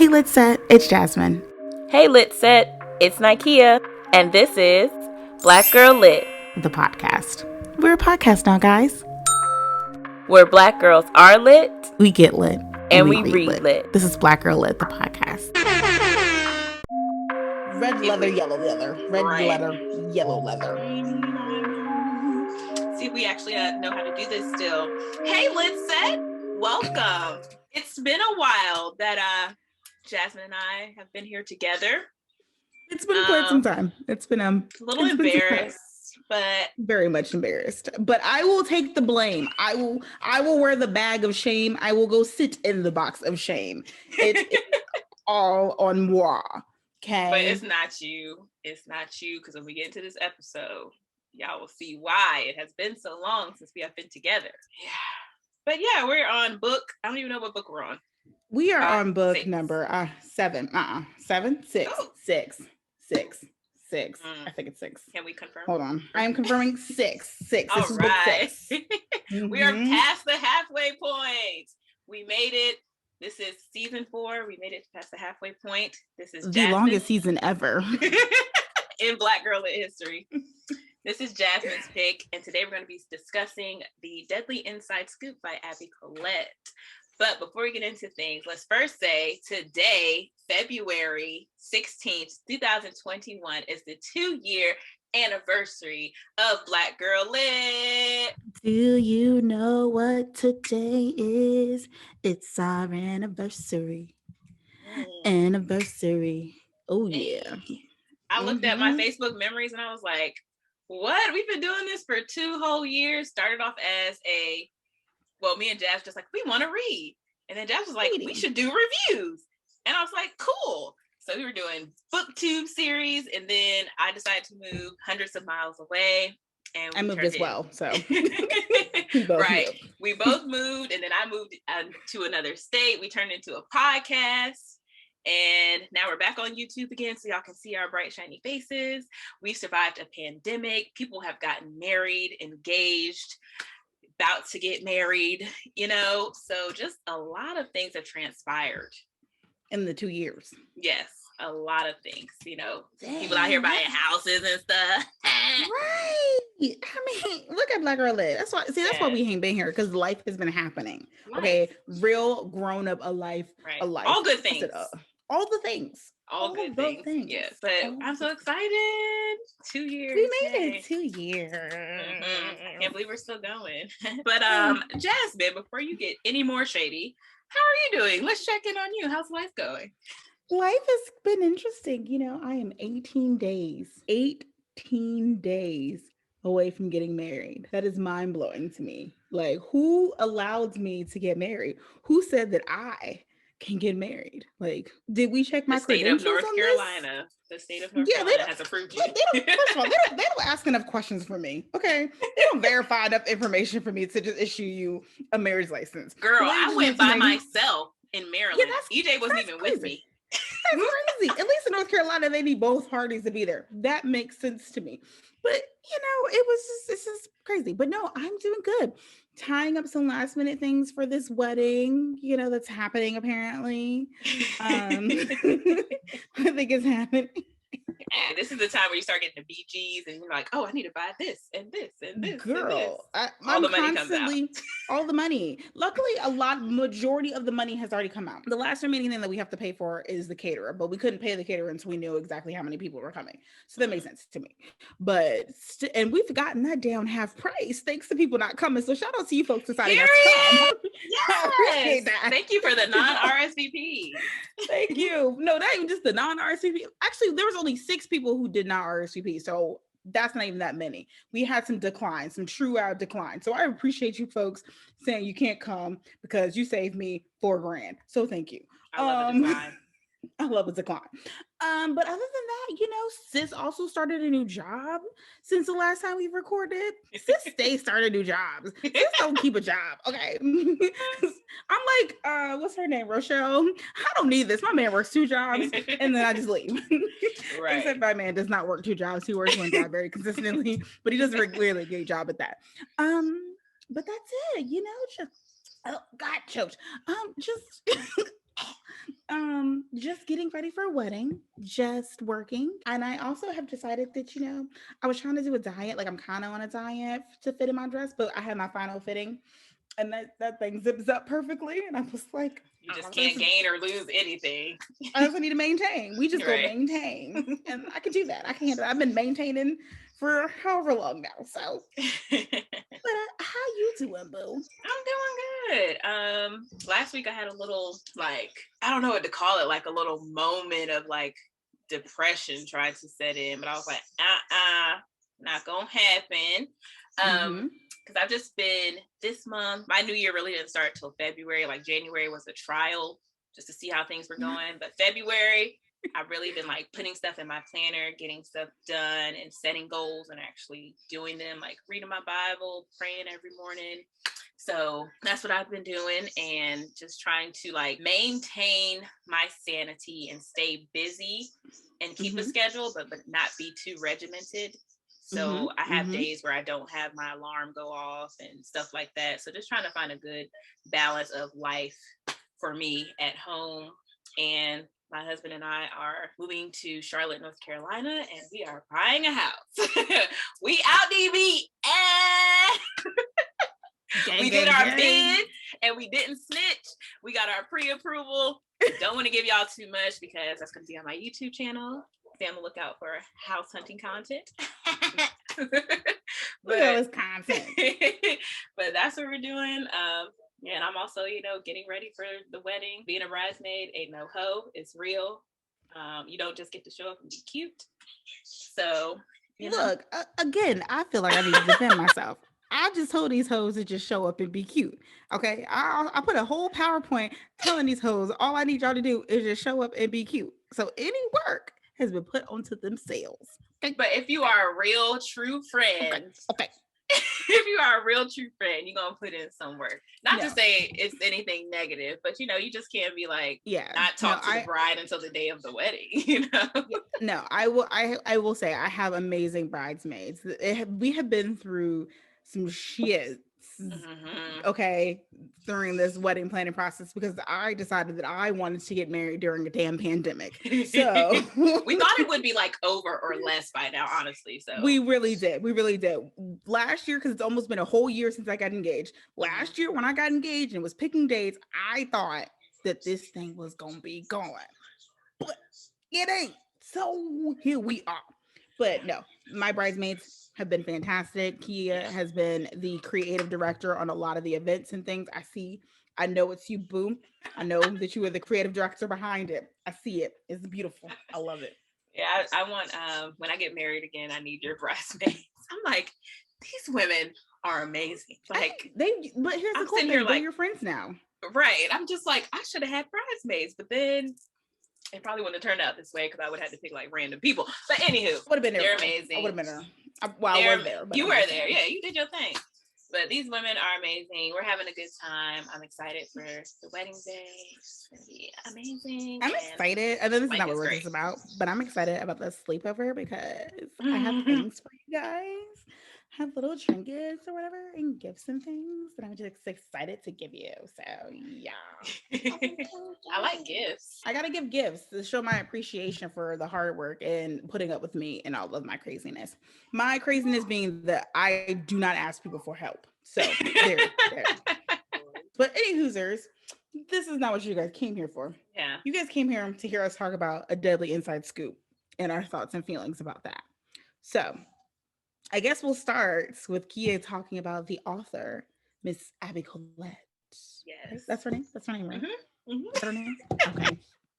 Hey, Lit Set, it's Jasmine. Hey, Lit Set, it's Nikeas, and this is Black Girl Lit, the podcast. We're a podcast now, guys. Where Black girls are lit, we get lit, and we read lit. This is Black Girl Lit, the podcast. Red leather, yellow leather. Red leather, yellow leather. See, we actually know how to do this still. Hey, Lit Set, welcome. It's been a while that Jasmine and I have been here together. It's been quite some time. It's been a little embarrassed, but very much embarrassed. But I will take the blame. I will wear the bag of shame. I will go sit in the box of shame. It's all on moi. Okay. But it's not you. It's not you, because when we get into this episode, y'all will see why it has been so long since we have been together. Yeah. But yeah, we're on book. I don't even know what book we're on. We are on book number 7. 7? 6. Oh. 6. I think it's 6. Can we confirm? Hold on. I am confirming 6. 6. This is book 6. We are past the halfway point. We made it. This is season 4. We made it past the halfway point. This is the longest season ever in Black Girl Lit history. This is Jasmine's pick, and today we're going to be discussing The Deadly Inside Scoop by Abbey Collette. But before we get into things, let's first say today, February 16th, 2021, is the 2-year anniversary of Black Girl Lit. Do you know what today is? It's our anniversary. Anniversary. Oh, yeah. I looked at my Facebook memories and I was like, what? We've been doing this for 2 whole years. Started off as me and Jazz just like, we want to read. And then Jazz was like, we should do reviews. And I was like, cool. So we were doing booktube series. And then I decided to move hundreds of miles away. And I moved as well. So right. We both moved. And then I moved to another state. We turned into a podcast. And now we're back on YouTube again, so y'all can see our bright, shiny faces. We survived a pandemic. People have gotten married, engaged, about to get married, so just a lot of things have transpired. In the 2 years. Yes, a lot of things, people out here buying houses and stuff. Right. I mean, look at Black Girl Lit. That's why we ain't been here, because life has been happening. Life. Okay, real grown up, a life. All good things. All the things. All good things. Yes, but I'm so excited. 2 years. We made it 2 years. I can't believe we're still going. But Jasmine, before you get any more shady, how are you doing? Let's check in on you. How's life going? Life has been interesting. I am 18 days away from getting married. That is mind-blowing to me. Like, who allowed me to get married? Who said that I can get married? Like, did we check my credentials? The state of North Carolina has approved you. First of all, they don't ask enough questions for me. Okay, they don't verify enough information for me to just issue you a marriage license. Girl, I went by myself in Maryland. EJ wasn't even with me. That's crazy. At least in North Carolina, they need both parties to be there. That makes sense to me. But it's just crazy. But no, I'm doing good. Tying up some last minute things for this wedding, that's happening apparently. I think it's happening. This is the time where you start getting the BGs and you're like, oh, I need to buy this and this and this. Girl, and this. All the money comes out. All the money. Luckily, majority of the money has already come out. The last remaining thing that we have to pay for is the caterer, but we couldn't pay the caterer until we knew exactly how many people were coming. So that makes sense to me. But and we've gotten that down half price thanks to people not coming. So shout out to you folks deciding not to come. Yes. Thank you for the non-RSVP. Thank you. No, not even just the non-RSVP. Actually, there was only 6 people who did not RSVP. So that's not even that many. We had some decline, some true out decline. So I appreciate you folks saying you can't come because you saved me $4,000. So thank you. I love a decline. I love a decline. But other than that, sis also started a new job since the last time we recorded. Sis started new jobs. Sis don't keep a job. Okay. I'm like, what's her name? Rochelle. I don't need this. My man works 2 jobs and then I just leave. Right. Except my man does not work 2 jobs. He works 1 job very consistently, but he does a really good job at that. But that's it, just God choked. just getting ready for a wedding, just working. And I also have decided that, I was trying to do a diet. Like I'm kind of on a diet to fit in my dress, but I had my final fitting and that thing zips up perfectly. And I was like, you just can't gain or lose anything. I also need to maintain. We just go maintain. And I can do that. I can handle it. I've been maintaining for however long now. So, but how you doing, boo? I'm doing good. Last week I had a little, like, I don't know what to call it, like a little moment of like depression tried to set in, but I was like, not gonna happen. Because I've just been, this month, my new year really didn't start till February. Like January was a trial just to see how things were going. But February, I've really been like putting stuff in my planner, getting stuff done and setting goals and actually doing them, like reading my Bible, praying every morning. So that's what I've been doing and just trying to like maintain my sanity and stay busy and keep a schedule, but not be too regimented. So I have days where I don't have my alarm go off and stuff like that. So just trying to find a good balance of life for me at home. And my husband and I are moving to Charlotte, North Carolina, and we are buying a house. We out DB. We did our bid and we didn't snitch. We got our pre-approval. Don't want to give y'all too much because that's going to be on my YouTube channel. Stay on the lookout for house hunting content. But content. But that's what we're doing. And I'm also, getting ready for the wedding. Being a bridesmaid ain't no hoe. It's real. You don't just get to show up and be cute. So, look, again, I feel like I need to defend myself. I just told these hoes to just show up and be cute. Okay. I put a whole PowerPoint telling these hoes all I need y'all to do is just show up and be cute. So any work has been put onto themselves. Okay? But if you are a real true friend, okay. If you are a real true friend, you're gonna put in some work. Not to say it's anything negative, but you just can't be like, not talk to the bride until the day of the wedding. No, I will say I have amazing bridesmaids. We have been through some shit. Okay, during this wedding planning process because I decided that I wanted to get married during a damn pandemic. So we thought it would be like over or less by now, honestly. So we really did. Last year, because it's almost been a whole year since I got engaged. Last year when I got engaged and was picking dates, I thought that this thing was gonna be going, but it ain't. So here we are. But no, my bridesmaids have been fantastic. Kia has been the creative director on a lot of the events and things. I know it's you, boo. I know that you are the creative director behind it. I see it. It's beautiful. I love it. Yeah, I want, when I get married again, I need your bridesmaids. I'm like, these women are amazing. Like but here's the cool thing, they're your friends now. Right. I'm just like, I should have had bridesmaids, but then it probably wouldn't have turned out this way because I would have had to pick like random people. But anywho, would have been there. They're amazing. I would have been there. I was there. You were there. Yeah, you did your thing. But these women are amazing. We're having a good time. I'm excited for the wedding day. It's going to be amazing. I'm excited. I know this is not what we're just about, but I'm excited about the sleepover because I have things for you guys. I have little trinkets or whatever and gifts and things that I'm just excited to give you. So yeah. I like gifts. I gotta give gifts to show my appreciation for the hard work and putting up with me and all of my craziness. My craziness being that I do not ask people for help. So there. But any hoosers, this is not what you guys came here for. Yeah. You guys came here to hear us talk about a deadly inside scoop and our thoughts and feelings about that. So I guess we'll start with Kia talking about the author, Miss Abbey Collette. Yes. That's her name? That's her name, right? That's her name? Okay.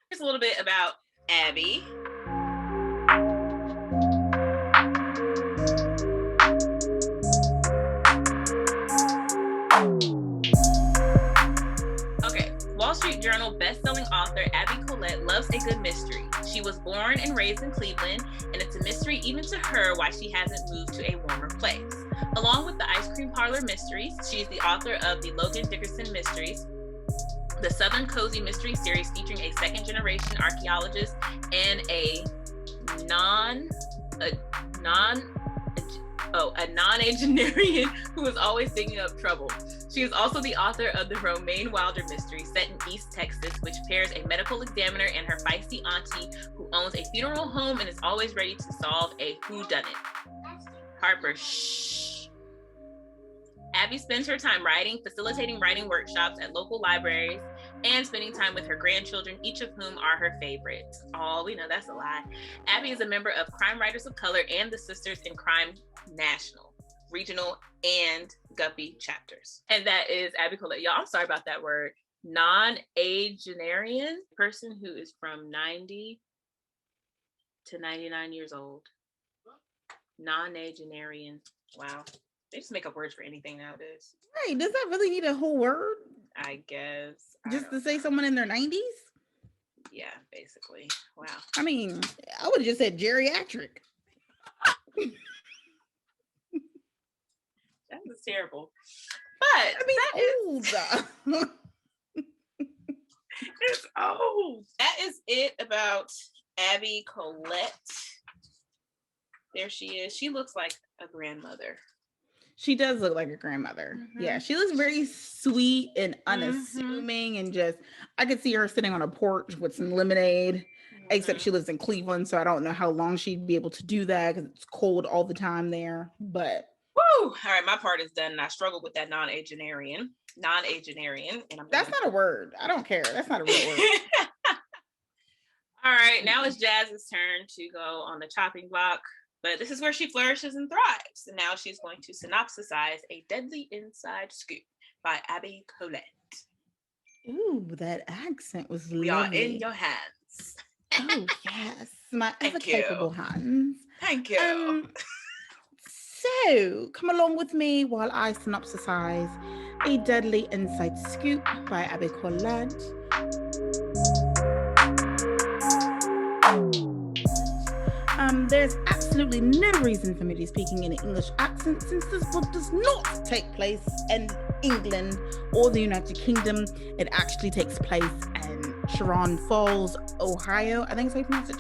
Here's a little bit about Abbey. Wall Street Journal bestselling author Abbey Collette loves a good mystery. She was born and raised in Cleveland, and it's a mystery even to her why she hasn't moved to a warmer place. Along with the Ice Cream Parlor Mysteries, she's the author of the Logan Dickerson Mysteries, the Southern Cozy Mystery series featuring a second-generation archaeologist and a nonagenarian who is always digging up trouble. She is also the author of the Romaine Wilder mystery set in East Texas, which pairs a medical examiner and her feisty auntie who owns a funeral home and is always ready to solve a whodunit. Harper, shh. Abbey spends her time writing, facilitating writing workshops at local libraries, and spending time with her grandchildren, each of whom are her favorites. Oh, we know that's a lie. Abbey is a member of Crime Writers of Color and the Sisters in Crime National, Regional, and Guppy chapters. And that is Abbey Collette. Y'all, I'm sorry about that word. Nonagenarian, person who is from 90 to 99 years old. Nonagenarian. Wow. They just make up words for anything nowadays. Right. Does that really need a whole word? I guess. Just to say someone in their 90s? Yeah, basically. Wow. I mean, I would have just said geriatric. That was terrible. But I mean, that old. It's old. That is it about Abbey Collette. There she is. She looks like a grandmother. She does look like a grandmother. Mm-hmm. Yeah, she looks very sweet and unassuming, and just, I could see her sitting on a porch with some lemonade, except she lives in Cleveland, so I don't know how long she'd be able to do that because it's cold all the time there, but. Woo! All right, my part is done, and I struggle with that nonagenarian, and That's not a word. I don't care. That's not a real word. All right, now it's Jazz's turn to go on the chopping block. But this is where she flourishes and thrives. And now she's going to synopsisize A Deadly Inside Scoop by Abbey Collette. Ooh, that accent was lovely. We are in your hands. Oh, yes. My ever-capable hands. Thank you. So, come along with me while I synopsisize A Deadly Inside Scoop by Abbey Collette. There's absolutely no reason for me to be speaking in an English accent since this book does not take place in England or the United Kingdom. It actually takes place in Chagrin Falls, Ohio. I think it's how you pronounce it.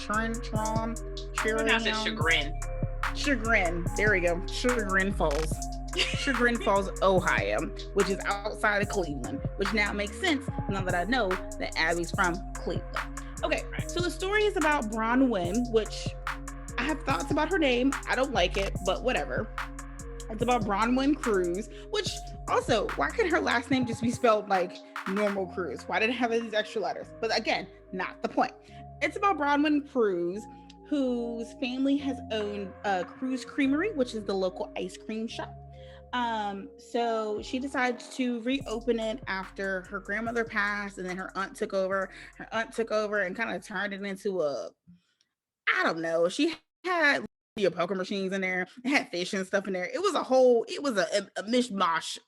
Chagrin. There we go. Chagrin Falls. Chagrin Falls, Ohio, which is outside of Cleveland, which now makes sense now that I know that Abby's from Cleveland. Okay, so the story is about Bronwyn, which I have thoughts about her name. I don't like it, but whatever. It's about Bronwyn Cruz, which also, why could her last name just be spelled like normal Cruz? Why did it have these extra letters? But again, not the point. It's about Bronwyn Cruz, whose family has owned Cruz Creamery, which is the local ice cream shop. So she decides to reopen it after her grandmother passed, and then her aunt took over. Her aunt took over and kind of turned it into I don't know. She had poker machines in there. It had fish and stuff in there. It was a mishmash,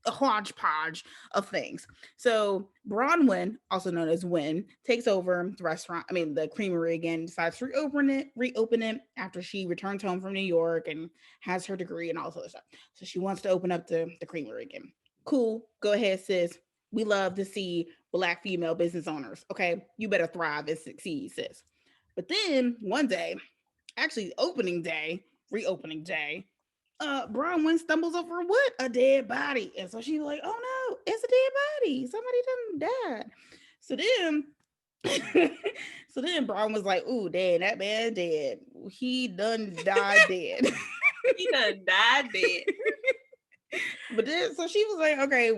a hodgepodge of things. So Bronwyn, also known as Wynn, takes over the creamery again, decides to reopen it after she returns home from New York and has her degree and all this other stuff. So she wants to open up the creamery again. Cool. Go ahead, sis. We love to see Black female business owners. Okay. You better thrive and succeed, sis. But then one day, actually reopening day, Bronwyn stumbles over what? A dead body. And so she's like, oh no, it's a dead body. Somebody done died. So then Bronwyn was like, ooh, dad, that man dead. He done died dead. He done died dead. But then, so she was like, okay,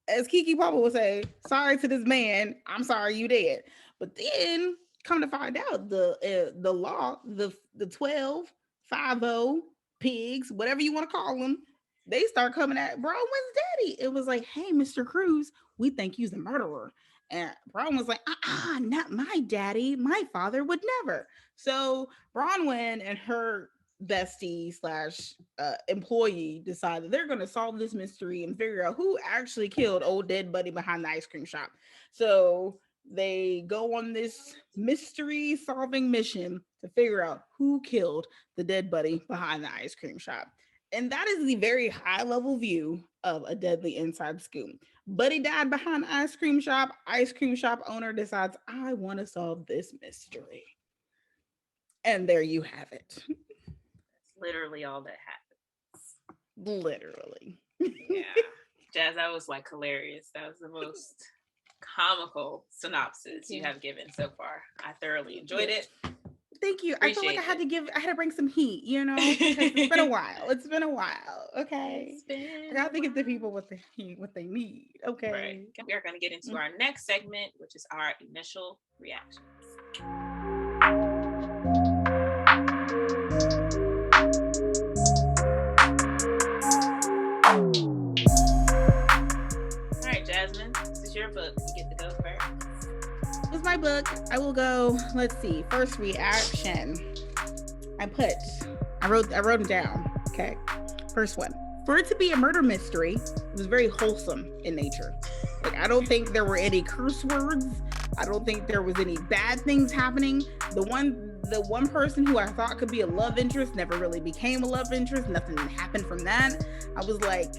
as Kiki Papa would say, sorry to this man. I'm sorry you dead. But then, come to find out, the law, the 12, 5-0 pigs, whatever you want to call them, they start coming at Bronwyn's daddy. It was like, hey, Mr. Cruz, we think you're the murderer. And Bronwyn was like, not my daddy. My father would never. So Bronwyn and her bestie / employee decided they're going to solve this mystery and figure out who actually killed old dead buddy behind the ice cream shop. So they go on this mystery solving mission to figure out who killed the dead buddy behind the ice cream shop. And that is the very high level view of A Deadly Inside Scoop. Buddy died behind the ice cream shop. Ice cream shop owner decides, I want to solve this mystery. And there you have it. That's literally all that happens. Literally. Yeah. Jazz, that was like hilarious. That was the most comical synopsis you have given so far. I thoroughly enjoyed it. Thank you. I feel like I had to bring some heat, you know, because it's been a while. It's been a while. Okay. I gotta give the people what they need. Okay. Right. We are going to get into our next segment, which is our initial reactions. All right, Jasmine, this is your book. You get to go first. This is my book. I will go. Let's see. First reaction. I wrote them down. Okay. First one. For it to be a murder mystery, it was very wholesome in nature. Like, I don't think there were any curse words. I don't think there was any bad things happening. The one person who I thought could be a love interest never really became a love interest. Nothing happened from that. I was like,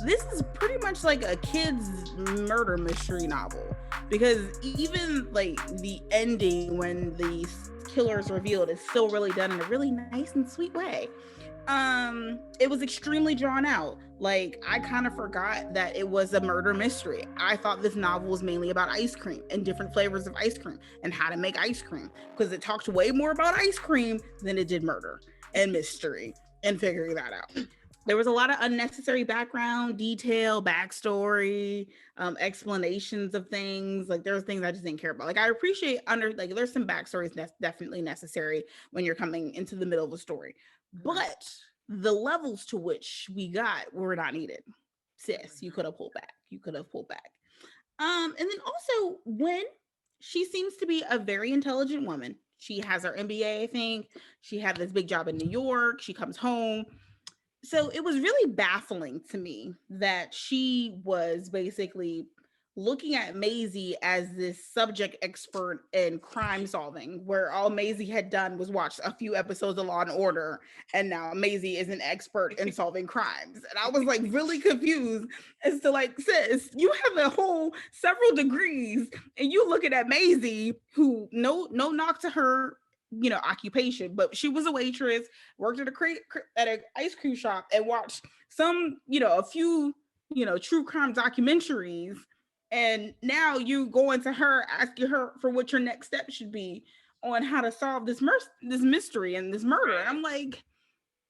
this is pretty much like a kid's murder mystery novel, because even like the ending when the killer is revealed is still really done in a really nice and sweet way. It was extremely drawn out. Like, I kind of forgot that it was a murder mystery. I thought this novel was mainly about ice cream and different flavors of ice cream and how to make ice cream, because it talked way more about ice cream than it did murder and mystery and figuring that out. There was a lot of unnecessary background detail, backstory, explanations of things. Like, there's things I just didn't care about. Like, I appreciate there's some backstories that's definitely necessary when you're coming into the middle of a story, but the levels to which we got were not needed. Sis, you could have pulled back. And then also, when she seems to be a very intelligent woman. She has her MBA, I think. She had this big job in New York. She comes home. So it was really baffling to me that she was basically looking at Maisie as this subject expert in crime solving, where all Maisie had done was watch a few episodes of Law and Order, and now Maisie is an expert in solving crimes. And I was like really confused as to, like, sis, you have a whole several degrees, and you looking at Maisie, who no knock to her, you know, occupation, but she was a waitress, worked at an ice cream shop, and watched some, you know, a few, you know, true crime documentaries. And now you go into her, asking her for what your next step should be on how to solve this mystery and this murder. And I'm like,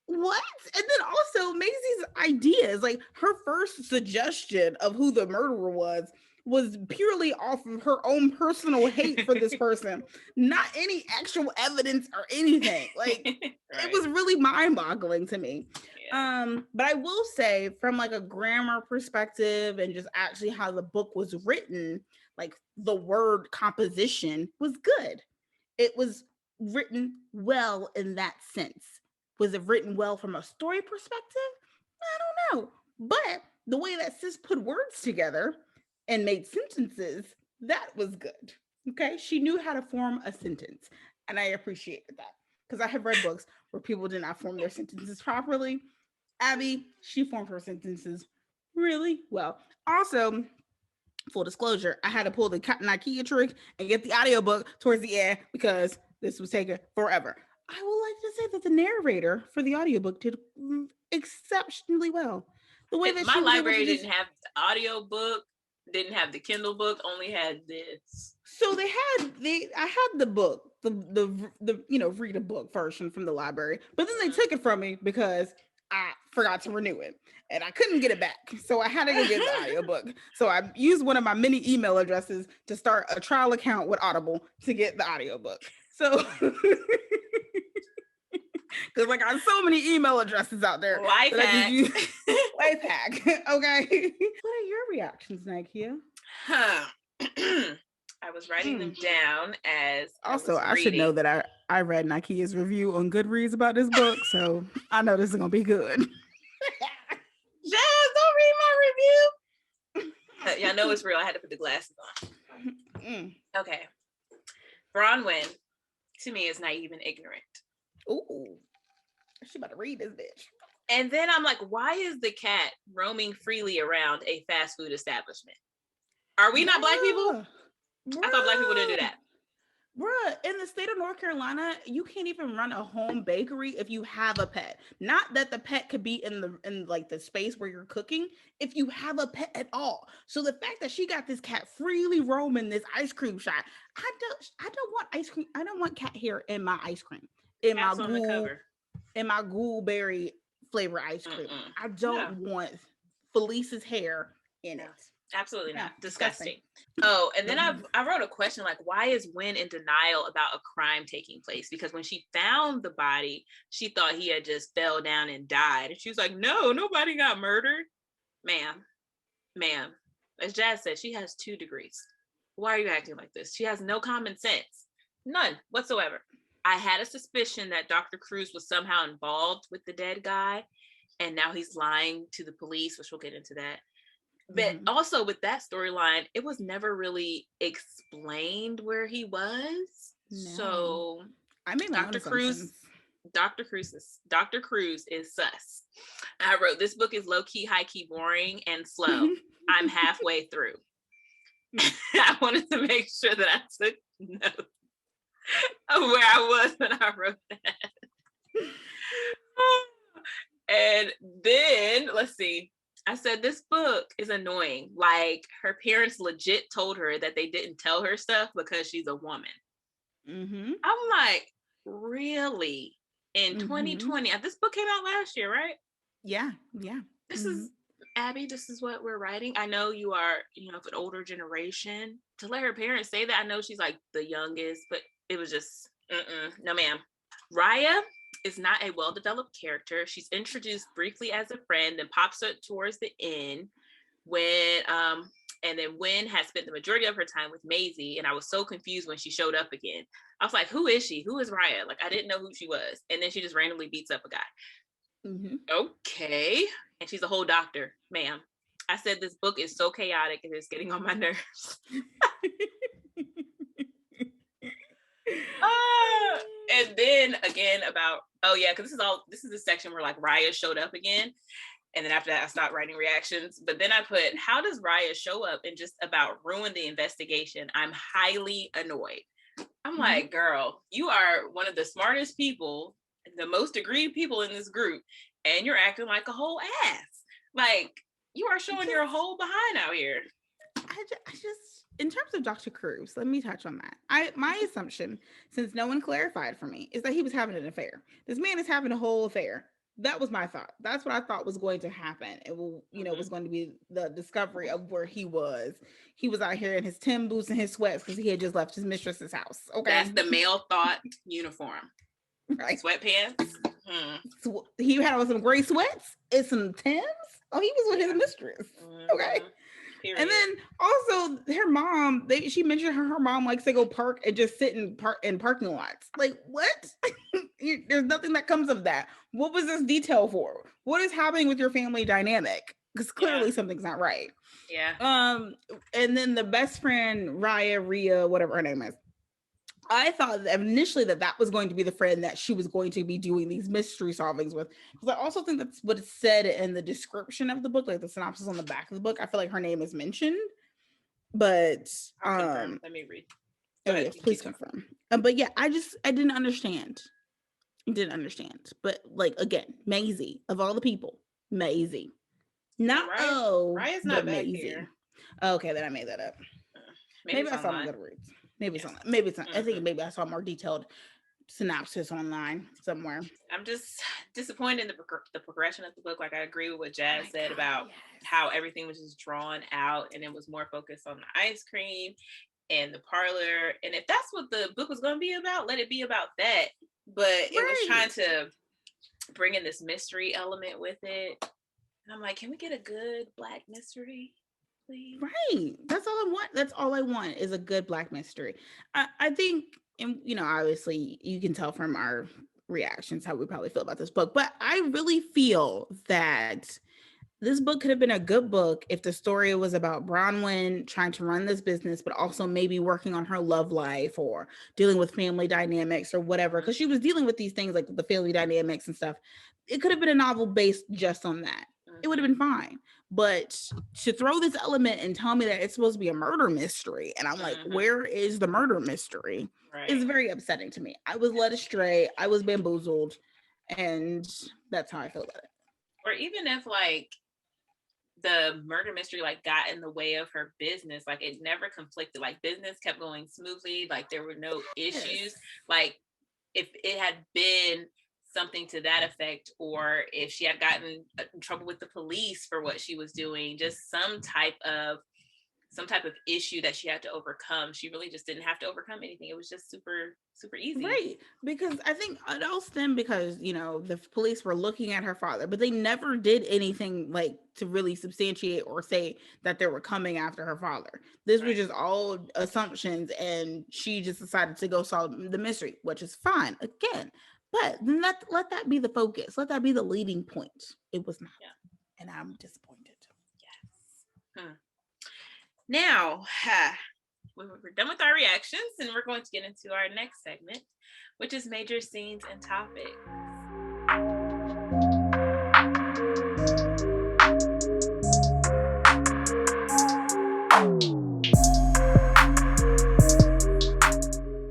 what? And then also Maisie's ideas, like her first suggestion of who the murderer was purely off of her own personal hate for this person, not any actual evidence or anything. Like, right. It was really mind-boggling to me. Yeah. But I will say, from like a grammar perspective and just actually how the book was written, like the word composition was good. It was written well in that sense. Was it written well from a story perspective? I don't know. But the way that sis put words together and made sentences, that was good. Okay, she knew how to form a sentence, and I appreciated that, because I have read books where people did not form their sentences properly. Abby, she formed her sentences really well. Also, full disclosure, I had to pull the Nikeas trick and get the audiobook towards the end because this was taking forever. I would like to say that the narrator for the audiobook did exceptionally well. The way that my library didn't have the audiobook, didn't have the Kindle book, only had this. So I had the book, the you know, read a book version from the library, but then they took it from me because I forgot to renew it and I couldn't get it back. So I had to go get the audiobook. So I used one of my many email addresses to start a trial account with Audible to get the audiobook. So because I got so many email addresses out there. Life hack. Life hack. Okay. What are your reactions, Nikeas? I was writing them down as also I should know that I read Nikeas review on Goodreads about this book, so I know this is gonna be good. Jazz, don't read my review. Y'all know it's real. I had to put the glasses on. Okay. Bronwyn, to me, is naive and ignorant. Ooh, she about to read this bitch. And then I'm like, why is the cat roaming freely around a fast food establishment? Are we not Black people? I thought Black people didn't do that. Bruh, in the state of North Carolina, you can't even run a home bakery if you have a pet. Not that the pet could be in like the space where you're cooking, if you have a pet at all. So the fact that she got this cat freely roaming this ice cream shop, I don't want ice cream. I don't want cat hair in my ice cream. In Cats on the cover. my ghoulberry flavor ice cream. I don't want Felice's hair in it. Absolutely not. Disgusting. Oh, and then I wrote a question like, why is Wynn in denial about a crime taking place? Because when she found the body, she thought he had just fell down and died. And she was like, no, nobody got murdered. Ma'am, as Jazz said, she has 2 degrees. Why are you acting like this? She has no common sense. None whatsoever. I had a suspicion that Dr. Cruz was somehow involved with the dead guy. And now he's lying to the police, which we'll get into that. But also with that storyline, it was never really explained where he was. No. So I mean, Dr. Cruz is sus. I wrote, this book is low-key, high-key, boring, and slow. I'm halfway through. I wanted to make sure that I took notes of where I was when I wrote that. And then, let's see. I said, this book is annoying. Like, her parents legit told her that they didn't tell her stuff because she's a woman. I'm like, really? In 2020? This book came out last year, right? Yeah. This is, Abby, this is what we're writing. I know you are, of an older generation. To let her parents say that, I know she's like the youngest, but it was just, no ma'am. Raya is not a well-developed character. She's introduced briefly as a friend and pops up towards the end when and then Wynn has spent the majority of her time with Maisie, and I was so confused when she showed up again. I was like, who is she? Who is Raya? Like, I didn't know who she was. And then she just randomly beats up a guy. Okay. And she's a whole doctor, ma'am. I said this book is so chaotic and it's getting on my nerves. And then again about, because this is the section where like Raya showed up again. And then after that, I stopped writing reactions. But then I put, how does Raya show up and just about ruin the investigation? I'm highly annoyed. I'm like, girl, you are one of the smartest people, the most agreed people in this group, and you're acting like a whole ass. Like, you are showing your whole behind out here. I just, in terms of Dr. Cruz, let me touch on that. My assumption, since no one clarified for me, is that he was having an affair. This man is having a whole affair. That was my thought. That's what I thought was going to happen. It will, was going to be the discovery of where he was. He was out here in his Tim boots and his sweats because he had just left his mistress's house. Okay, that's the male thought uniform, right? Sweatpants. He had on some gray sweats and some Tims. Oh, he was with his mistress. Okay. Period. And then also her mom, she mentioned her mom likes to go park and just sit in parking lots. Like, what? There's nothing that comes of that. What was this detail for? What is happening with your family dynamic? Because clearly something's not right. Yeah. And then the best friend, Rhea, whatever her name is. I thought initially that was going to be the friend that she was going to be doing these mystery solvings with. Because I also think that's what it said in the description of the book, like the synopsis on the back of the book. I feel like her name is mentioned, but let me read. Yes, please confirm. But yeah, I didn't understand. But like, again, Maisie, of all the people, Maisie. Not Raya's not back Maisie. Here. Okay, then I made that up. Maybe I saw on Goodreads. Maybe it's not. I think maybe I saw a more detailed synopsis online somewhere. I'm just disappointed in the progression of the book. Like, I agree with what Jazz said about how everything was just drawn out and it was more focused on the ice cream and the parlor. And if that's what the book was going to be about, let it be about that. But it was trying to bring in this mystery element with it. And I'm like, can we get a good Black mystery? Please? Right. That's all I want. That's all I want is a good Black mystery. I think, and obviously you can tell from our reactions how we probably feel about this book, but I really feel that this book could have been a good book if the story was about Bronwyn trying to run this business, but also maybe working on her love life or dealing with family dynamics or whatever, because she was dealing with these things like the family dynamics and stuff. It could have been a novel based just on that. It would have been fine. But to throw this element and tell me that it's supposed to be a murder mystery, and I'm like, where is the murder mystery? Right. Is very upsetting to me. I was led astray. I was bamboozled, and that's how I feel about it. Or even if like the murder mystery like got in the way of her business, like it never conflicted, like business kept going smoothly, like there were no issues. Like if it had been something to that effect, or if she had gotten in trouble with the police for what she was doing, just some type of issue that she had to overcome, she really just didn't have to overcome anything. It was just super easy. Right. Because I think it all stemmed because, you know, the police were looking at her father, but they never did anything like to really substantiate or say that they were coming after her father. This was just all assumptions, and she just decided to go solve the mystery, which is fine. Again, but let that be the focus. Let that be the leading point. It was not. Yeah. And I'm disappointed. Yes. Now, we're done with our reactions, and we're going to get into our next segment, which is major scenes and topics.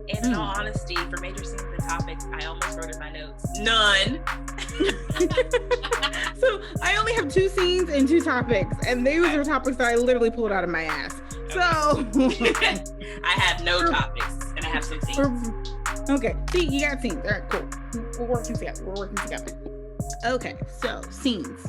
And in all honesty, for major scenes and topics, I almost wrote in my notes, none. So I only have 2 scenes and 2 topics, and these are topics that I literally pulled out of my ass. So I have no topics, and I have some scenes. Okay, see, you got scenes. All right, cool. We're working together. Okay, so scenes.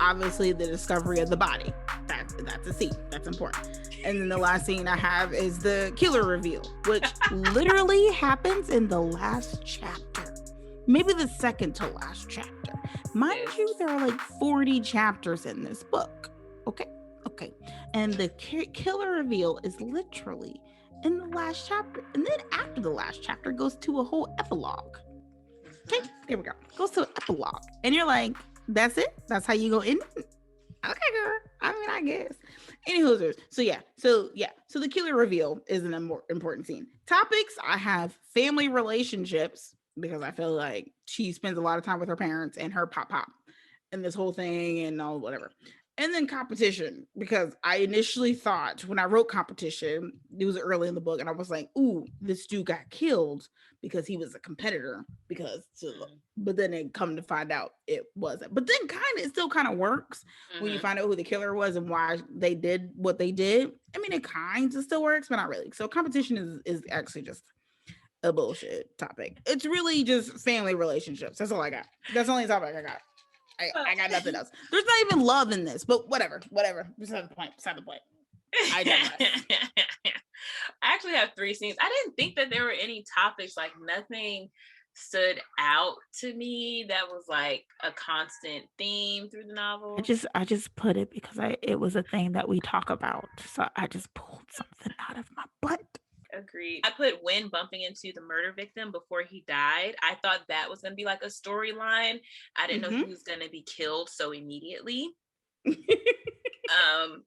Obviously, the discovery of the body. That's a scene. That's important. And then the last scene I have is the killer reveal, which literally happens in the last chapter. Maybe the second to last chapter. Mind you, there are like 40 chapters in this book. Okay. And the killer reveal is literally in the last chapter. And then after the last chapter goes to a whole epilogue. Okay, there we go. Goes to an epilogue. And you're like, that's it? That's how you go in? Okay, girl. I mean, I guess. Anywho, so the killer reveal is an important scene. Topics, I have family relationships, because I feel like she spends a lot of time with her parents and her pop and this whole thing and all whatever. And then competition, because I initially thought when I wrote competition, it was early in the book, and I was like, ooh, this dude got killed because he was a competitor, but then it come to find out it wasn't. But then it still kind of works when you find out who the killer was and why they did what they did. I mean, it kind of still works, but not really. So competition is actually just a bullshit topic. It's really just family relationships. That's all I got. That's the only topic I got. I got nothing else. There's not even love in this, but whatever. Beside the point. I digress. I actually have 3 scenes. I didn't think that there were any topics, like nothing stood out to me that was like a constant theme through the novel. I just put it because it was a thing that we talk about. So I just pulled something out of my butt. Agreed. I put Wynn bumping into the murder victim before he died. I thought that was going to be like a storyline. I didn't know he was going to be killed so immediately.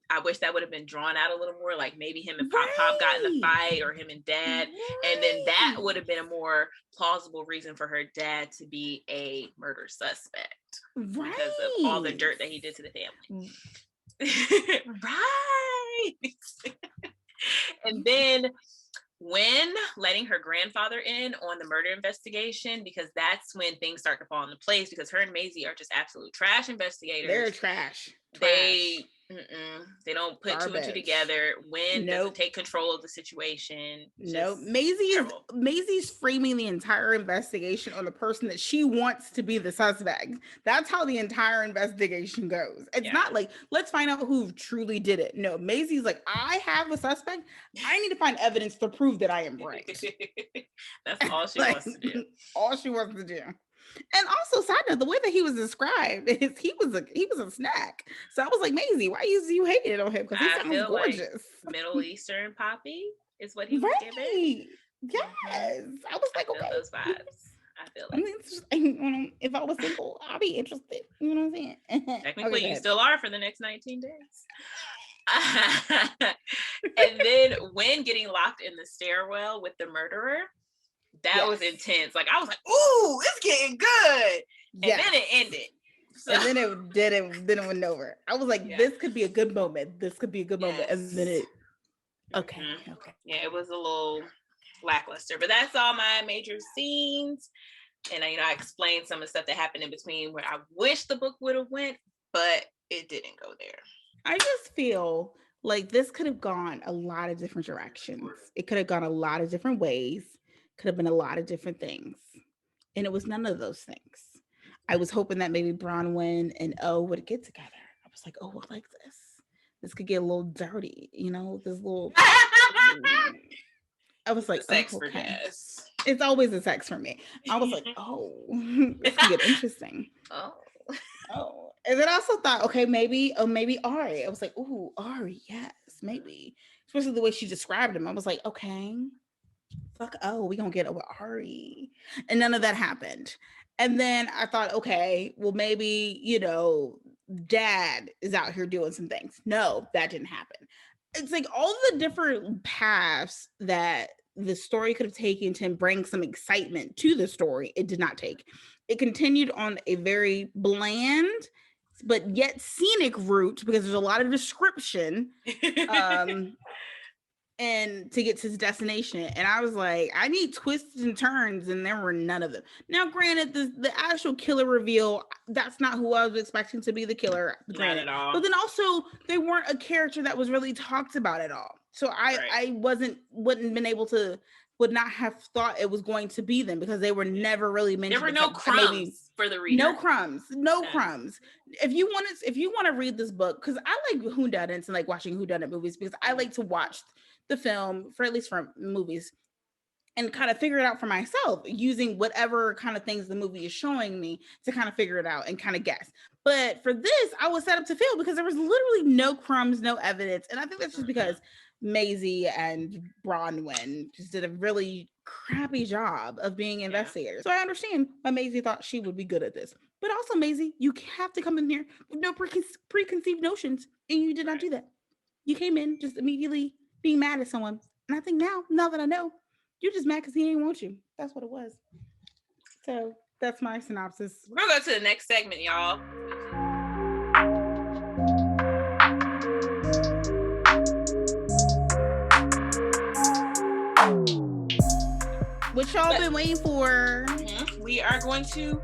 I wish that would have been drawn out a little more, like maybe him and Pop got in a fight, or him and Dad, and then that would have been a more plausible reason for her dad to be a murder suspect because of all the dirt that he did to the family. Right. And then when letting her grandfather in on the murder investigation, because that's when things start to fall into place, because her and Maisie are just absolute trash investigators. They're trash. They don't put Garbage. 2 and 2 together. Wynn doesn't take control of the situation. Maisie's framing the entire investigation on the person that she wants to be the suspect. That's how the entire investigation goes. It's not like, let's find out who truly did it. No, Maisie's like, I have a suspect. I need to find evidence to prove that I am right. That's all she wants to do. All she wants to do. And also, side note, the way that he was described is he was a snack. So I was like, Maisie, why you hated on him? Because he sounds gorgeous. Like Middle Eastern Poppy is what he was giving. Yes. I was like, okay. Those vibes. I feel like. I mean, it's just, if I was single, I'd be interested. You know what I'm saying? Technically, you still are for the next 19 days. And then when getting locked in the stairwell with the murderer, that was intense. Like, I was like, ooh, it's getting good. And then it ended. So, and then it went over. I was like, this could be a good moment. This could be a good moment. And then it, okay. Yeah, it was a little lackluster, but that's all my major scenes. And I explained some of the stuff that happened in between where I wish the book would have went, but it didn't go there. I just feel like this could have gone a lot of different directions. It could have gone a lot of different ways. Could have been a lot of different things. And it was none of those things. I was hoping that maybe Bronwyn and O would get together. I was like, oh, I like this. This could get a little dirty, this little... I was like, sex for Jazz. It's always a sex for me. I was like, oh, this could get interesting. Oh. And then I also thought, okay, maybe Ari. I was like, ooh, Ari, yes, maybe. Especially the way she described him. I was like, okay, fuck, we gonna get over Ari. And none of that happened. And then I thought, okay, well, maybe, Dad is out here doing some things. No, that didn't happen. It's like all the different paths that the story could have taken to bring some excitement to the story, it did not take. It continued on a very bland but yet scenic route because there's a lot of description and to get to his destination. And I was like, I need twists and turns, and there were none of them. Now, granted, the actual killer reveal, that's not who I was expecting to be the killer. Granted, not at all. But then also, they weren't a character that was really talked about at all. So I would not have thought it was going to be them because they were never really mentioned. There were no crumbs for the reader. No crumbs. If you want to read this book, because I like whodunits and like watching whodunit movies because I like to watch the film for at least for movies and kind of figure it out for myself using whatever kind of things the movie is showing me to kind of figure it out and kind of guess. But for this, I was set up to fail because there was literally no crumbs, no evidence. And I think that's just because Maisie and Bronwyn just did a really crappy job of being investigators. So I understand why Maisie thought she would be good at this. But also, Maisie, you have to come in here with no preconceived notions. And you did not do that. You came in just immediately being mad at someone. And I think now that I know, you're just mad because he ain't want you. That's what it was. So that's my synopsis. We're going to go to the next segment, y'all. What y'all been waiting for? We are going to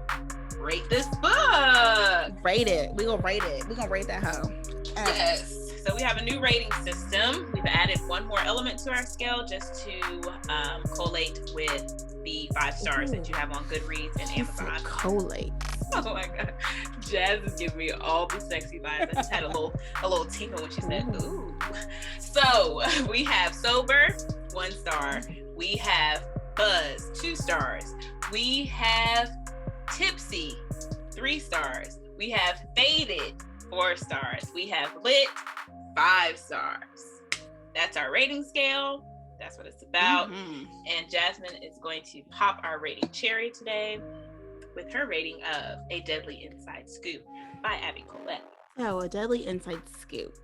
rate this book. Rate it. We're going to rate it. We're going to rate that hoe. Yes. So we have a new rating system. We've added one more element to our scale just to collate with the 5 stars that you have on Goodreads and Amazon. Collate. Oh my God. Jazz is giving me all the sexy vibes. I just had a little tingle when she said, ooh. So we have sober, 1 star. We have buzz, 2 stars. We have tipsy, 3 stars. We have faded, 4 stars. We have lit, 5 stars. That's our rating scale. That's what it's about. And Jasmine is going to pop our rating cherry today with her rating of A Deadly Inside Scoop by Abbey Collette. Oh, A Deadly Inside Scoop.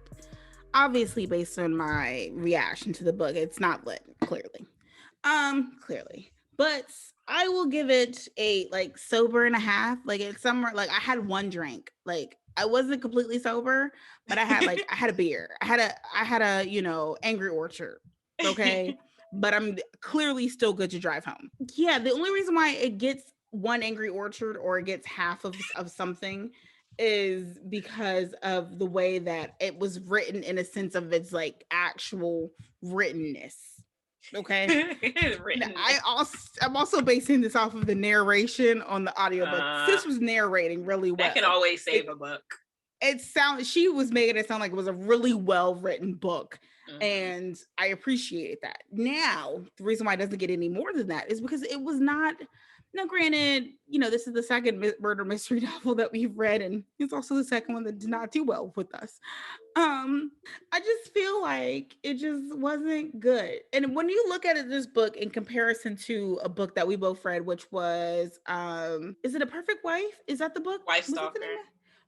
Obviously, based on my reaction to the book, it's not lit, clearly. But I will give it a sober and a half. Like it's somewhere I had 1 drink. Like I wasn't completely sober, but I had I had a beer. I had a Angry Orchard. Okay. But I'm clearly still good to drive home. Yeah, the only reason why it gets 1 Angry Orchard or it gets half of something is because of the way that it was written in a sense of its actual writtenness. Okay. I'm also basing this off of the narration on the audiobook. This was narrating really well. That can always save a book. She was making it sound like it was a really well written book. And I appreciate that. Now, the reason why it doesn't get any more than that is because it was not. Now, granted, this is the second murder mystery novel that we've read, and it's also the second one that did not do well with us. I just feel like it just wasn't good. And when you look at this book in comparison to a book that we both read, which was, is it A Perfect Wife? Is that the book? Wife Stalker.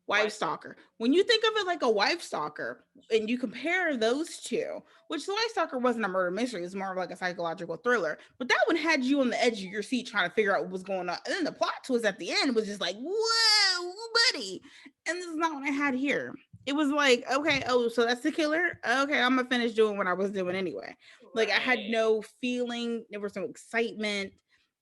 wife stalker. When you think of it like a wife stalker and you compare those two, which the wife stalker wasn't a murder mystery, it was more of like a psychological thriller, but that one had you on the edge of your seat trying to figure out what was going on. And then the plot twist at the end was just like, whoa, buddy. And this is not what I had here. It was like, okay, oh, so that's the killer? Okay, I'm gonna finish doing what I was doing anyway. Like, I had no feeling, there was no excitement.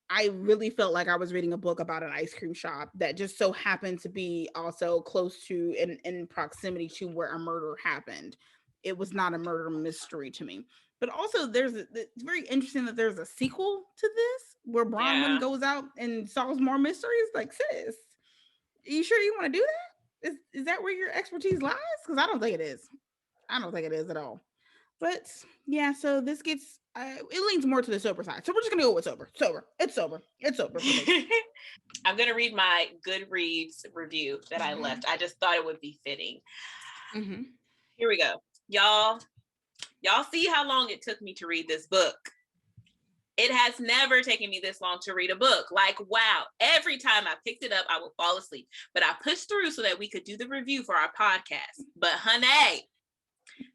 I really felt like I was reading a book about an ice cream shop that just so happened to be also close to in proximity to where a murder happened. It was not a murder mystery to me. But also, it's very interesting that there's a sequel to this where Bronwyn goes out and solves more mysteries. Like, sis, are you sure you want to do that? Is that where your expertise lies? Because I don't think it is. I don't think it is at all. But yeah, so this gets it leans more to the sober side. So we're just gonna go with sober. It's sober for me. I'm gonna read my Goodreads review that I left. I just thought it would be fitting. Here we go. Y'all see how long it took me to read this book. It has never taken me this long to read a book. Like, wow, every time I picked it up, I would fall asleep. But I pushed through so that we could do the review for our podcast. But honey,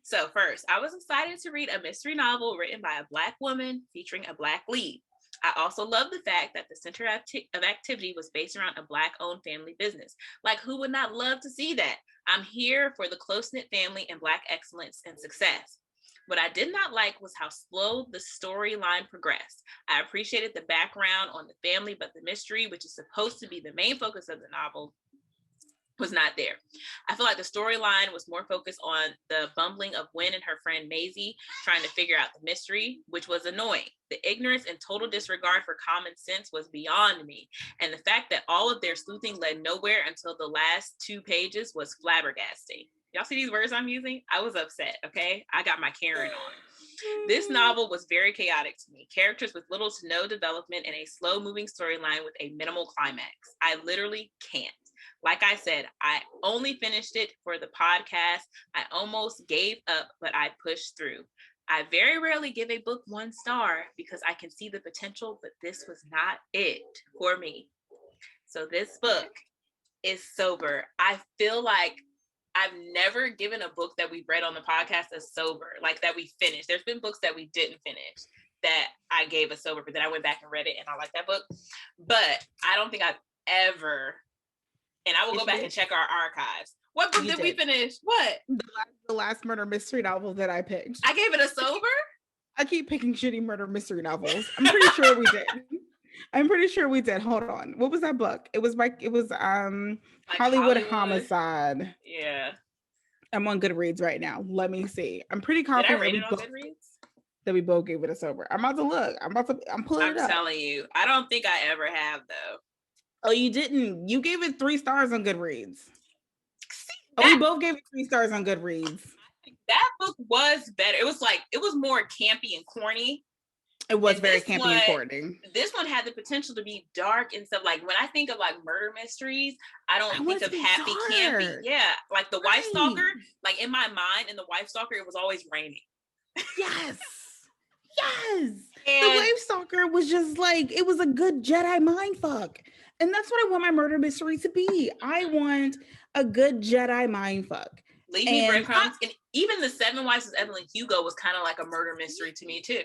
so first, I was excited to read a mystery novel written by a Black woman featuring a Black lead. I also love the fact that the center of activity was based around a Black-owned family business. Like, who would not love to see that? I'm here for the close-knit family and Black excellence and success. What I did not like was how slow the storyline progressed. I appreciated the background on the family, but the mystery, which is supposed to be the main focus of the novel, was not there. I feel like the storyline was more focused on the bumbling of Gwen and her friend Maisie trying to figure out the mystery, which was annoying. The ignorance and total disregard for common sense was beyond me. And the fact that all of their sleuthing led nowhere until the last 2 pages was flabbergasting. Y'all see these words I'm using? I was upset, okay? I got my Karen on. This novel was very chaotic to me. Characters with little to no development and a slow-moving storyline with a minimal climax. I literally can't. Like I said, I only finished it for the podcast. I almost gave up, but I pushed through. I very rarely give a book 1 star because I can see the potential, but this was not it for me. So this book is sober. I feel like I've never given a book that we've read on the podcast as sober, like that we finished. There's been books that we didn't finish that I gave a sober, but then I went back and read it and I like that book. But I don't think I've ever, and I will go back and check our archives. What book did we finish? What? The last murder mystery novel that I picked. I gave it a sober? I keep picking shitty murder mystery novels. I'm pretty sure we did. I'm pretty sure we did. Hold on. What was that book? It was Hollywood Homicide. Yeah. I'm on Goodreads right now. Let me see. I'm pretty confident that we both gave it a sober. I'm about to look. I'm pulling it up. I'm telling you. I don't think I ever have though. Oh, you didn't? You gave it 3 stars on Goodreads. We both gave it 3 stars on Goodreads. I think that book was better. It was more campy and corny. It was very campy and corny. This one had the potential to be dark and stuff. Like when I think of like murder mysteries, I don't think of happy, campy. Yeah, like the Wife Stalker. Like in my mind, in the Wife Stalker, it was always raining. Yes. And the Wife Stalker was just like, it was a good Jedi mindfuck. And that's what I want my murder mystery to be. I want a good Jedi mindfuck. Leave me breadcrumbs. And even the 7 Wives of Evelyn Hugo was kind of like a murder mystery to me too.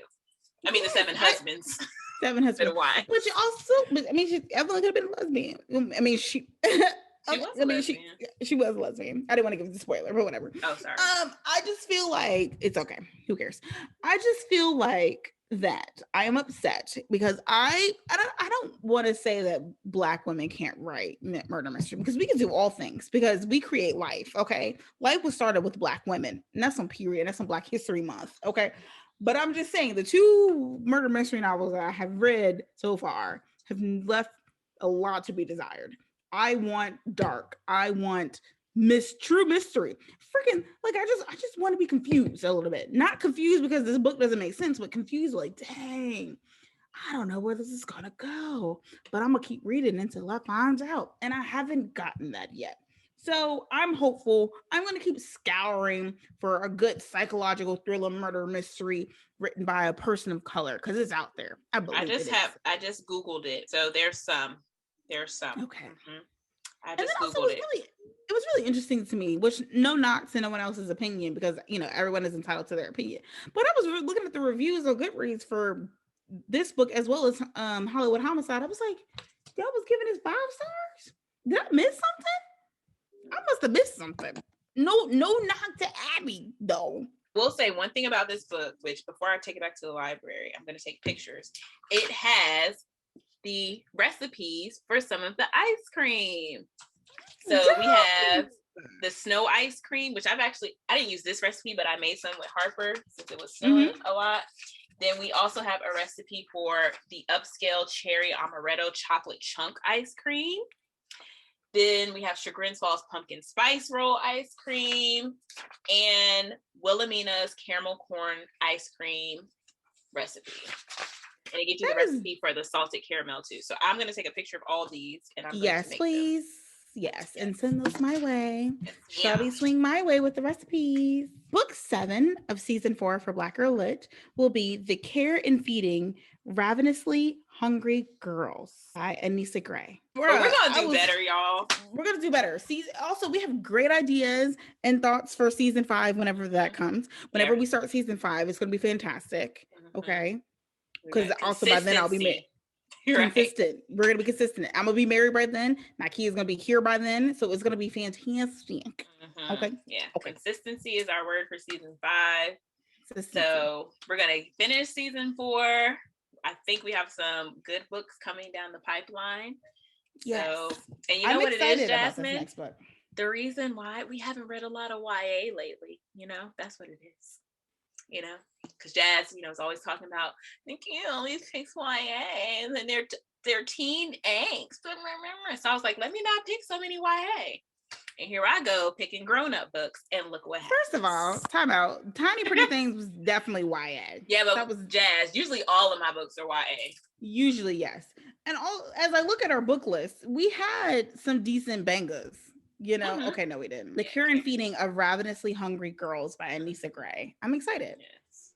I mean, the 7 husbands. 7 husbands. Why? Which also, Evelyn could have been a lesbian. I mean, she was a lesbian. She was a lesbian. I didn't want to give the spoiler, but whatever. Oh, sorry. I just feel like it's okay. Who cares? I just feel like that I am upset because I don't want to say that Black women can't write murder mystery, because we can do all things, because we create life. Okay, life was started with Black women, and that's on period. That's on Black History Month. Okay. But I'm just saying, the 2 murder mystery novels that I have read so far have left a lot to be desired. I want dark. I want true mystery. Freaking, like, I just want to be confused a little bit. Not confused because this book doesn't make sense, but confused like, dang, I don't know where this is going to go. But I'm going to keep reading until I find out. And I haven't gotten that yet. So I'm hopeful. I'm going to keep scouring for a good psychological thriller murder mystery written by a person of color, because it's out there. I just Googled it. So there's some. Okay. I just Googled it. It was really interesting to me, which no knocks to no one else's opinion because, you know, everyone is entitled to their opinion. But I was looking at the reviews on Goodreads for this book as well as Hollywood Homicide. I was like, y'all was giving this 5 stars? Did I miss something? I must have missed something. No knock to Abbey, though. We'll say one thing about this book, which before I take it back to the library, I'm going to take pictures. It has the recipes for some of the ice cream. So we have the snow ice cream, which I didn't use this recipe, but I made some with Harper since it was snowing a lot. Then we also have a recipe for the upscale cherry amaretto chocolate chunk ice cream. Then we have Chagrin's Falls pumpkin spice roll ice cream and Wilhelmina's caramel corn ice cream recipe. And it gives you the recipe for the salted caramel too. So I'm going to take a picture of all these and I'm going to make please. Them. Yes, and send those my way. Shelby swing my way with the recipes. Book 7 of season 4 for Black Girl Lit will be The Care and Feeding Ravenously Hungry Girls by Anissa Gray. We're going to do better, y'all. We're going to do better. Also, we have great ideas and thoughts for season 5 whenever that comes. Whenever we start season 5, it's going to be fantastic. Okay? Because also by then I'll be married. Consistent. We're going to be consistent. I'm going to be married by then. Nikeas is going to be here by then. So it's going to be fantastic. Okay? Yeah. Okay. Consistency is our word for season 5. So we're going to finish season 4. I think we have some good books coming down the pipeline. Yes. So, and you know what it is, Jasmine? The reason why we haven't read a lot of YA lately, you know, that's what it is. You know, because Jazz, you know, is always talking about, Nikki always picks YA and they're teen angst. So I was like, let me not pick so many YA. And here I go picking grown-up books, and look what happens. First of all, time out. Tiny Pretty Things was definitely YA. Yeah, but that was Jazz. Usually all of my books are YA. Usually, yes. And as I look at our book list, we had some decent bangers. You know, okay, no, we didn't. The Care and Feeding of Ravenously Hungry Girls by Anissa Gray. I'm excited. Yes.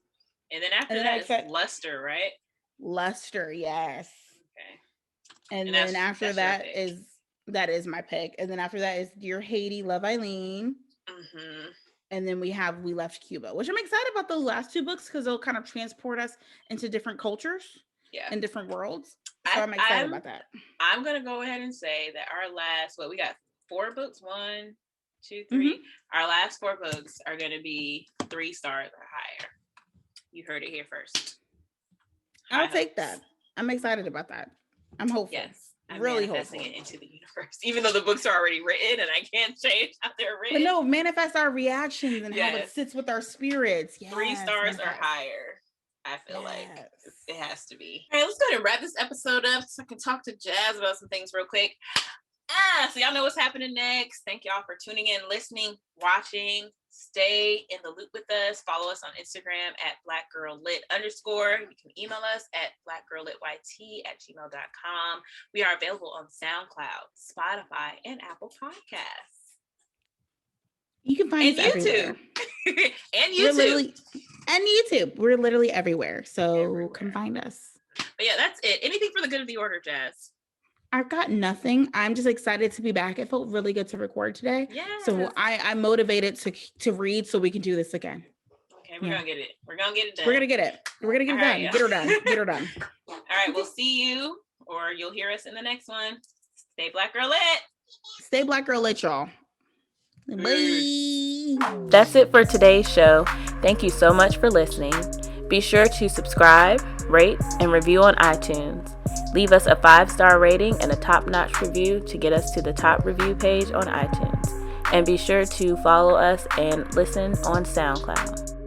And then after that is Luster, right? Luster, yes. Okay. And then after that is my pick. And then after that is Dear Haiti, Love Eileen. And then we Left Cuba, which I'm excited about those last 2 books because they'll kind of transport us into different cultures and different worlds. So I'm excited about that. I'm going to go ahead and say that our last, we got 4 books, 1, 2, 3. Our last 4 books are going to be 3 stars or higher. You heard it here first. I'll take that. I'm excited about that. I'm hopeful. Yes. I'm really manifesting it into the universe, even though the books are already written and I can't change how they're written. But no, manifest our reactions and how it sits with our spirits. 3 stars or higher. I feel like it has to be. All right, let's go ahead and wrap this episode up so I can talk to Jazz about some things real quick. So y'all know what's happening next. Thank y'all for tuning in, listening, watching. Stay in the loop with us. Follow us on Instagram at blackgirllit_. You can email us at blackgirllityt@gmail.com. We are available on SoundCloud, Spotify, and Apple Podcasts. You can find us everywhere. And YouTube. And YouTube. We're literally everywhere. So come find us. But yeah, that's it. Anything for the good of the order, Jazz? I've got nothing. I'm just excited to be back. It felt really good to record today. Yeah. So I'm motivated to read so we can do this again. Okay, we're gonna get it. We're gonna get it done. We're gonna get it. We're gonna get it done. Right, get her done. Get her done. All right, we'll see you, or you'll hear us in the next one. Stay Black Girl Lit. Stay Black Girl Lit, y'all. Bye. That's it for today's show. Thank you so much for listening. Be sure to subscribe, rate, and review on iTunes. Leave us a 5-star rating and a top-notch review to get us to the top review page on iTunes. And be sure to follow us and listen on SoundCloud.